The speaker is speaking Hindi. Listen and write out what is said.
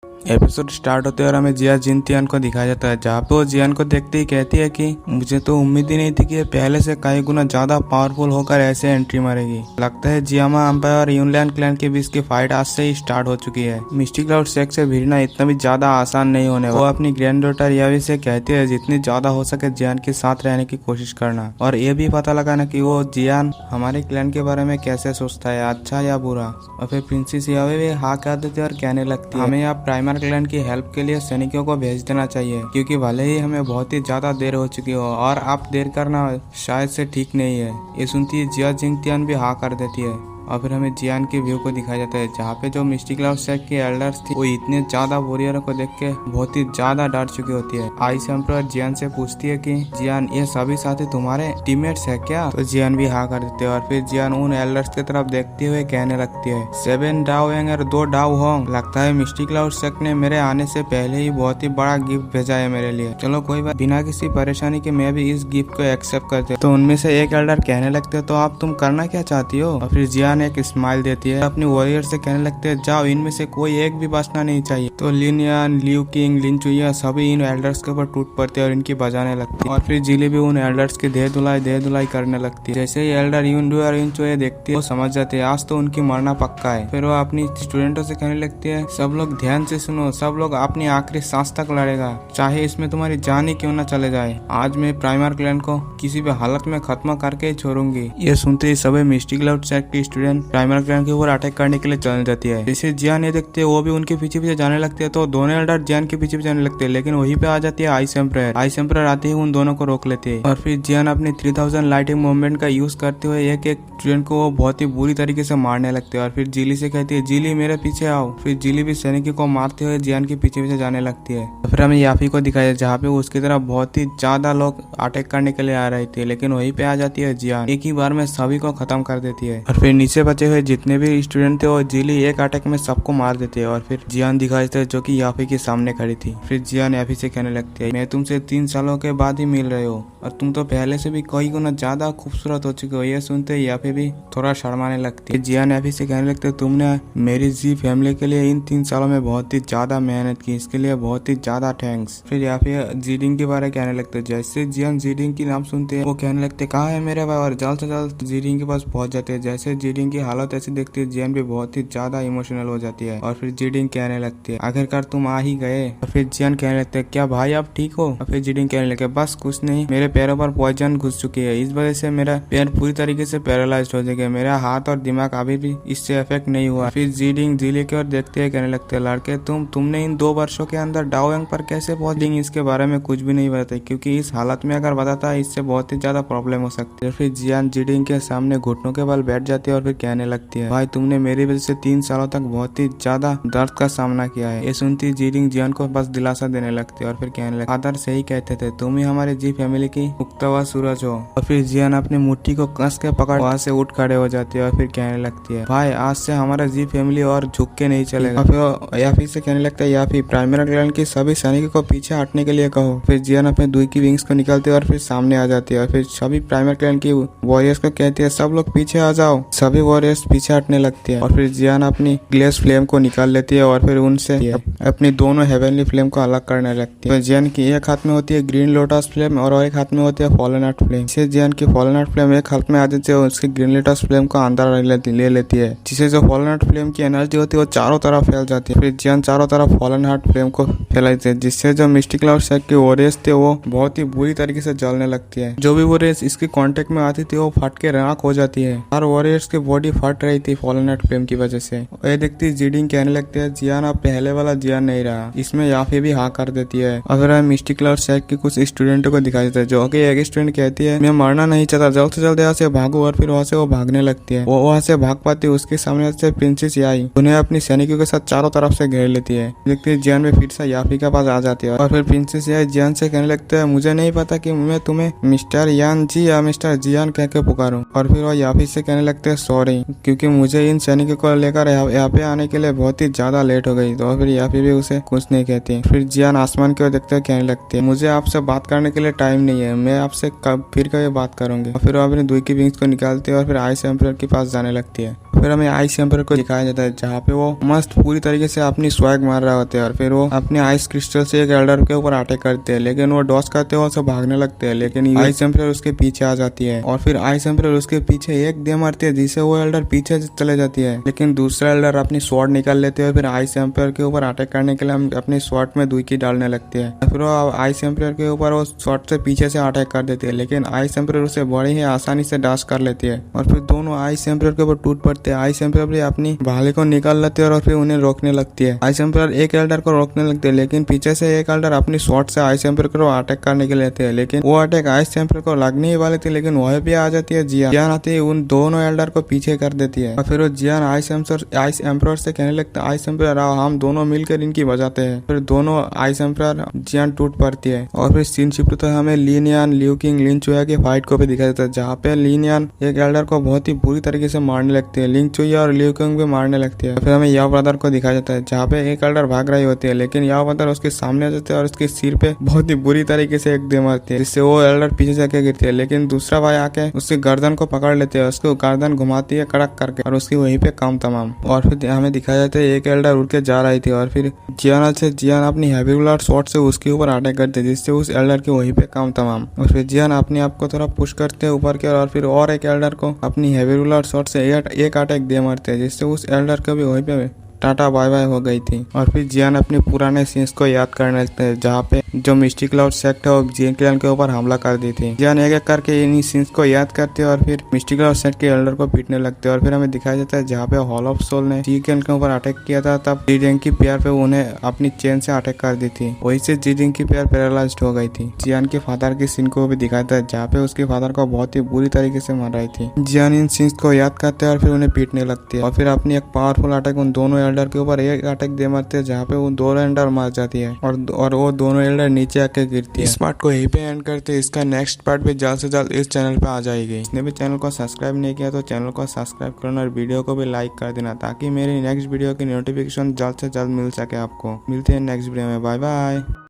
एपिसोड स्टार्ट होते हैं और हमें जिया जिनतियान को दिखाया जाता है, जहाँ पे वो जियान को देखते ही कहती है कि मुझे तो उम्मीद ही नहीं थी कि ये पहले से कई गुना ज्यादा पावरफुल होकर ऐसे एंट्री मारेगी। लगता है जियामा एम्पायर और यूनलैंड क्लैन के बीच की फाइट आज से ही स्टार्ट हो चुकी है। मिस्टी क्लाउड शेक से भिड़ना इतना भी ज्यादा आसान नहीं होने वाला। वो अपनी ग्रैंड डॉटर यावी से कहती है जितनी ज्यादा हो सके जियान के साथ रहने की कोशिश करना, और ये भी पता लगाना कि वो जियान हमारे क्लैन के बारे में कैसे सोचता है, अच्छा या बुरा। और फिर प्रिंसेस यावी भी हाँ कह देती है और कहने लगती है हमें आप प्राइमर क्लैन की हेल्प के लिए सैनिकों को भेज देना चाहिए, क्योंकि भले ही हमें बहुत ही ज्यादा देर हो चुकी हो और आप देर करना शायद से ठीक नहीं है। ये सुनती है जिया जिंगतियान भी हाँ कर देती है। और फिर हमें जियान के व्यू को दिखाया जाता है, जहाँ पे जो मिस्टी क्लाउड शेक के एल्डर्स थी वो इतने ज्यादा वॉरियरों को देख के बहुत ही ज्यादा डर चुकी होती है। आइस एम्परर जियान से पूछती है कि जियान ये सभी साथी तुम्हारे टीममेट्स है क्या? तो जियान भी हाँ कर देते हैं। और फिर जियान उन एल्डर्स की तरफ देखते हुए कहने लगती है 7 डाओ एंग और 2 डाओ होंग। लगता है मिस्टी क्लाउड शेक ने मेरे आने से पहले ही बहुत ही बड़ा गिफ्ट भेजा है मेरे लिए। चलो कोई बात, बिना किसी परेशानी के मैं भी इस गिफ्ट को एक्सेप्ट करते। तो उनमें से एक एल्डर कहने लगते तो आप तुम करना क्या चाहती हो? और फिर जियान एक स्माइल देती है, अपनी वॉरियर से कहने लगते हैं जाओ, इनमें से कोई एक भी बचना नहीं चाहिए। तो लिन यान, लिu किंग, लिन चुया सभी इन एल्डर्स के ऊपर टूट पड़ते हैं और इनकी बजाने लगती है। और फिर जिली भी उन एल्डर्स की देह धुलाई करने लगती है। जैसे ही एल्डर यूनडू और इन चुया देखती है वो समझ जाते हैं आज तो उनकी मरना पक्का है। फिर वो अपनी स्टूडेंटों से कहने लगती है सब लोग ध्यान से सुनो, सब लोग अपनी आखिरी सांस तक लड़ेगा, चाहे इसमें तुम्हारी जान ही क्यों न चले जाए। आज मैं प्राइमर क्लैन को किसी भी हालत में खत्म करके ही छोड़ूंगी। ये सुनते ही सभी मिस्टी क्लाउड शेक के स्टूडेंट प्राइमर क्लैन के ऊपर अटैक करने के लिए चल जाती है। जैसे जियान ये देखते हैं वो भी उनके पीछे पीछे जाने लगते हैं, तो दोनों एल्डर जियान के पीछे जाने लगते हैं, लेकिन वहीं पे आ जाती है आइस एम्परर। आइस एम्परर आते ही उन दोनों को रोक लेते हैं। और फिर जियान अपनी 3000 लाइटिंग मूवमेंट का यूज करते हुए एक एक स्टूडेंट को वो बहुत ही बुरी तरीके से मारने लगते हैं। और फिर जिली से कहती है जिली मेरे पीछे आओ। फिर जिली भी सैनिकों को मारते हुए जियान के पीछे पीछे जाने लगती है। तो फिर हमें याफी को दिखाया जहाँ पे उसकी तरफ बहुत ही ज्यादा लोग अटैक करने के लिए आ रहे थे, लेकिन वहीं पे आ जाती है जियान, एक ही बार में सभी को खत्म कर देती है। और फिर नीचे बचे हुए जितने भी स्टूडेंट थे वो जिली एक अटैक में सबको मार देते हैं। और फिर जियान दिखाई देते जो कि याफी के सामने खड़ी थी। फिर जियान याफी से कहने लगती है मैं तुमसे 3 सालों के बाद ही मिल रहे हो और तुम तो पहले से भी कई गुना ज्यादा खूबसूरत हो चुके हो। ये सुनते याफी भी थोड़ा शर्माने लगती है। जियान याफी से कहने लगते तुमने मेरी जी फैमिली के लिए इन 3 सालों में बहुत ही ज्यादा मेहनत की, इसके लिए बहुत ही ज्यादा थैंक्स। फिर याफी जीडिंग के बारे कहने लगते जैसे जियान जीडिंग की नाम सुनते हैं वो कहने लगते कहाँ है मेरे भाई, और जल्द से जल्द जीडिंग के पास पहुंच जाते हैं। जैसे जीडिंग की हालत ऐसी देखती है जियान भी बहुत ही ज्यादा इमोशनल हो जाती है। और फिर जीडिंग कहने लगती है आखिरकार तुम आ ही गए। और फिर जियान कहने लगते हैं क्या भाई आप ठीक हो? और फिर जीडिंग कहने लगे बस कुछ नहीं, मेरे पैरों पर पॉइजन घुस चुकी है, इस वजह से मेरा पैर पूरी तरीके से पैरालाइज्ड हो जाएगा, मेरा हाथ और दिमाग अभी भी इससे इफेक्ट नहीं हुआ। फिर जीडिंग जिले की ओर देखते हैं कहने लगते हैं लड़के तुमने इन 2 वर्षों के अंदर डाओयांग पर कैसे पहुंच गई? इसके बारे में कुछ भी नहीं बताया, क्योंकि इस हालत में अगर बताता इससे बहुत ही ज्यादा प्रॉब्लम हो सकती है। फिर जियान जीडिंग के सामने घुटनों के बल बैठ जाती है और फिर कहने लगती है भाई तुमने मेरी वजह से 3 सालों तक बहुत ही ज्यादा दर्द का सामना किया है। ये सुनती जीडिंग जियान को बस दिलासा देने लगती है और फिर कहने लगती फादर सही कहते थे, तुम ही हमारे जी फैमिली की उगता हुआ सूरज हो। और फिर जियान अपनी मुट्ठी को कस के पकड़ वहाँ से उठ खड़े हो जाती है और फिर कहने लगती है भाई आज से हमारा जी फैमिली और झुक के नहीं चलेगा। फिर याफी से कहने लगता है याफी प्राइमर क्लैन की सभी सैनिकों को पीछे हटने के लिए कहो। फिर जियान अपने 2 की विंग्स को निकालते और फिर सामने आ जाती है और फिर सभी प्राइमर क्लैन की वॉरियर्स को कहती है सब लोग पीछे आ जाओ। सभी वॉरियर्स पीछे हटने लगती है। और फिर जियान अपनी ग्लेस फ्लेम को निकाल लेती है और फिर उनसे अपनी दोनों हेवनली फ्लेम को अलग करने लगती है। तो जियान की एक हाथ में होती है ग्रीन लोटस फ्लेम और एक हाथ में होती है फॉलन आर्ट फ्लेम। जिसे जियान की फॉलन आर्ट फ्लेम एक हाथ में आ जाती है उसकी ग्रीन लोटस फ्लेम को अंदर ले लेती है, जिससे जो फॉलन आर्ट फ्लेम की एनर्जी होती है वो चारों तरफ फैल जाती है। फिर जियान चारों तरफ फॉलन आर्ट फ्लेम को फैलाती है, जिससे जो मिस्टी क्लाउड शेक के वॉरियर्स थे वो बहुत ही बुरी तरीके से जलने लगती है। जो भी वॉरियर्स इसके कांटेक्ट में आती थी वो फट के राख हो जाती है। हर वॉरियर्स की बॉडी फट रही थी फॉलन आर्ट फ्लेम की वजह से। ये देखती जीडिंग कहने लगती है जियान अब पहले वाला जियान नहीं रहा। इसमें याफी भी हाँ कर देती है। अगर हम मिस्टी क्लाउड शेक के कुछ स्टूडेंटों को दिखाई देता है, जो कि एक स्टूडेंट कहती है मैं मरना नहीं चाहता, जल्द से जल्द यहाँ से भागो। और फिर वहाँ से वो भागने लगती है। वो वहाँ से भाग पाती है, उसके सामने से प्रिंसेस याई उन्हें अपनी सैनिकों के साथ चारों तरफ से घेर लेती है। देखती है जियान में फिर से याफी के पास आ जाती है और फिर प्रिंसेस याई जियान से कहने लगता है मुझे नहीं पता कि मैं तुम्हें मिस्टर यान जी या मिस्टर जियान कह के पुकारूं। और फिर वो याफी से कहने लगते हैं सॉरी, क्योंकि मुझे इन सैनिकों को लेकर यहाँ पे आने के लिए बहुत ही ज्यादा लेट हो गई। तो फिर यहाँ पे भी उसे कुछ नहीं कहती। फिर जियान आसमान की ओर देखते हुए कहने लगती है, मुझे आपसे बात करने के लिए टाइम नहीं है, मैं आपसे फिर कभी बात करूंगी। और फिर वो अपनी दुई की विंग्स को निकालती है और फिर आइस एम्परर के पास जाने लगती है। फिर हमें आइस एम्परर को दिखाया जाता है जहाँ पे वो मस्त पूरी तरीके से अपनी स्वैग मार रहा होता है और फिर वो अपने आइस क्रिस्टल से एक एल्डर के ऊपर अटैक करते हैं, लेकिन वो डॉस करते हुए उसे भागने लगते हैं, लेकिन आइस एम्परर उसके पीछे आ जाती है और फिर आइस एम्परर उसके पीछे एक दे मारती है जिससे वो एल्डर पीछे चले जाती है, लेकिन दूसरा एल्डर अपनी स्वॉर्ड निकाल लेते हैं और फिर आइस एम्परर के ऊपर अटैक करने के लिए हम अपनी स्वॉर्ड में दुई डालने लगती है। फिर वो आइस एम्परर के ऊपर वो स्वॉर्ड से पीछे से अटैक कर देती है, लेकिन आइस एम्परर उसे बड़ी ही आसानी से डॉस कर लेती है और फिर दोनों आइस एम्परर के ऊपर टूट पड़ते हैं। आइस एम्परर भी अपनी भाले को निकाल लेते हैं और फिर उन्हें रोकने लगती है। आइस एम्परर एक एल्डर को रोकने लगते हैं, लेकिन पीछे से एक एल्डर अपनी स्वॉर्ड से आइस एम्परर को अटैक करने के लिए लेते हैं, लेकिन वो अटैक आइस एम्परर को लगने ही वाले थे, लेकिन वह भी आ जाती है जियान आती है, उन दोनों एल्डर को पीछे कर देती है। और फिर वो जियान आइस एम्परर से कहने लगता है, आइस एम्परर हम दोनों मिलकर इनकी बजाते हैं। फिर दोनों आइस एम्परर जियान टूट पड़ती है और फिर सीन शिफ्ट होता है हमें लिन यान, लिu किंग, लिन चुया की फाइट को भी दिखाया जाता है, जहाँ पे लिन यान एक एल्डर को बहुत ही बुरी तरीके से मारने लगती है, लिन चुया और लिu किंग भी मारने लगती है। फिर हमें याओ ब्रदर को दिखाया जाता है जहाँ पे एक एल्डर भाग रही होती है, लेकिन याओ ब्रदर उसके सामने आ जाते हैं और उसके सिर पे बहुत ही बुरी तरीके से एक दे मारती है, जिससे वो एल्डर पीछे जाके गिरती है, लेकिन दूसरा भाई आके उसके गर्दन को पकड़ लेते हैं, उसको गर्दन घुमाती है कड़क करके और उसकी वहीं पे काम तमाम। और फिर हमें दिखाया जाता है एक एल्डर उड़ के जा रही थी और फिर जियान अपनी हैवी ब्लड शॉट से उसके ऊपर अटैक करते हैं, जिससे उस एल्डर के वहीं पे काम तमाम। और फिर जियान अपने आप को थोड़ा पुश करते हैं ऊपर के और फिर और एक एल्डर को अपनी हैवी ब्लड शॉट से एक अटैक दे मारते हैं, जिससे उस एल्डर को भी वहीं पे टाटा बाय बाय हो गई थी। और फिर जियान अपने पुराने सीन्स को याद करने लगते हैं जहाँ पे जो मिस्टिक क्लाउड सेक्ट है वो जी क्लैन के ऊपर हमला कर दी थी। जियान एक एक करके इन्हीं सीन्स को याद करते हैं और फिर मिस्टिक क्लाउड सेक्ट के एल्डर को पीटने लगते हैं और फिर हमें दिखाया जाता है जहाँ पे हॉल ऑफ सोल ने जी क्लैन के ऊपर अटैक किया था, तब जी जिंग की पेयर पे उन्हें अपनी चेन से अटैक कर दी थी, वही से जी जिंग की पेयर पैरालाइज हो गई थी। जियान के फादर की सीन को भी दिखाता है जहाँ पे उसके फादर को बहुत ही बुरी तरीके से मार रही थी। जियान इन सीन्स को याद करते हैं और फिर उन्हें पीटने लगती है और फिर अपनी एक पावरफुल अटैक उन दोनों एल्डर के ऊपर एक अटैक दे मारते हैं जहाँ पे वो दोनों एल्डर मार जाती है और वो दोनों एल्डर नीचे आके गिरती है। इस पार्ट को यहीं पे एंड करते हैं, इसका नेक्स्ट पार्ट भी जल्द से जल्द इस चैनल पे आ जाएगी। इसने भी चैनल को सब्सक्राइब नहीं किया तो चैनल को सब्सक्राइब करना और वीडियो को भी लाइक कर देना ताकि मेरी नेक्स्ट वीडियो की नोटिफिकेशन जल्द से जल्द मिल सके आपको। मिलते हैं नेक्स्ट वीडियो में, बाय बाय।